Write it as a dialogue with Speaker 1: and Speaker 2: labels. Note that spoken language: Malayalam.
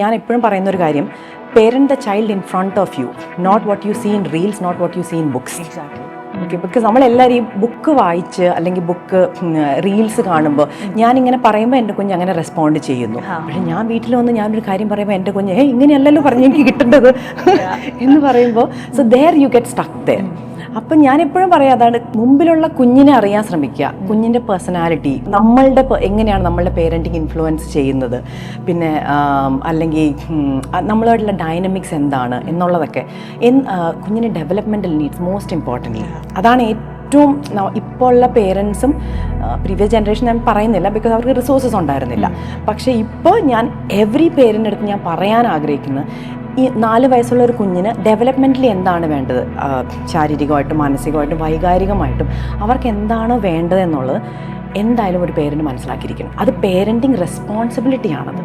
Speaker 1: ഞാൻ എപ്പോഴും പറയുന്ന ഒരു കാര്യം, parent the child in front of you, not what you see in reels, not what you see in books. Okay, because നമ്മളെല്ലാവരും ഈ ബുക്ക് വായിച്ച് അല്ലെങ്കിൽ ബുക്ക് റീൽസ് കാണുമ്പോൾ ഞാനിങ്ങനെ പറയുമ്പോൾ എൻ്റെ കുഞ്ഞ് അങ്ങനെ റെസ്പോണ്ട് ചെയ്യുന്നു. പക്ഷേ ഞാൻ വീട്ടിൽ വന്ന് ഞാനൊരു കാര്യം പറയുമ്പോൾ എൻ്റെ കുഞ്ഞ് ഇങ്ങനെയല്ലല്ലോ പറഞ്ഞ് എനിക്ക് കിട്ടേണ്ടത് എന്ന് പറയുമ്പോൾ so there you get stuck there. അപ്പം ഞാനെപ്പോഴും പറയാം, അതാണ് മുമ്പിലുള്ള കുഞ്ഞിനെ അറിയാൻ ശ്രമിക്കുക, കുഞ്ഞിൻ്റെ പേഴ്സണാലിറ്റി, നമ്മളുടെ എങ്ങനെയാണ് നമ്മളുടെ പേരൻറ്റിങ് ഇൻഫ്ലുവൻസ് ചെയ്യുന്നത്, പിന്നെ അല്ലെങ്കിൽ നമ്മളായിട്ടുള്ള ഡൈനമിക്സ് എന്താണ് എന്നുള്ളതൊക്കെ. കുഞ്ഞിന് ഡെവലപ്മെൻറ്റൽ നീഡ്സ് മോസ്റ്റ് ഇമ്പോർട്ടൻ്റ്. അതാണ് ഏറ്റവും ഇപ്പോൾ ഉള്ള പേരൻസും പ്രീവിയസ് ജനറേഷൻ ഞാൻ പറയുന്നില്ല, ബിക്കോസ് അവർക്ക് റിസോഴ്സസ് ഉണ്ടായിരുന്നില്ല. പക്ഷേ ഇപ്പോൾ ഞാൻ എവറി പേരൻ്റെ അടുത്ത് ഞാൻ പറയാൻ ആഗ്രഹിക്കുന്നത്, ഈ 4 വയസ്സുള്ള ഒരു കുഞ്ഞിന് ഡെവലപ്മെൻ്റലി എന്താണ് വേണ്ടത്, ശാരീരികമായിട്ടും മാനസികമായിട്ടും വൈകാരികമായിട്ടും അവർക്ക് എന്താണോ വേണ്ടത് എന്നുള്ളത് എന്തായാലും ഒരു പേരൻറ്റ് മനസ്സിലാക്കിയിരിക്കണം. അത് പേരൻറ്റിങ് റെസ്പോൺസിബിലിറ്റിയാണത്.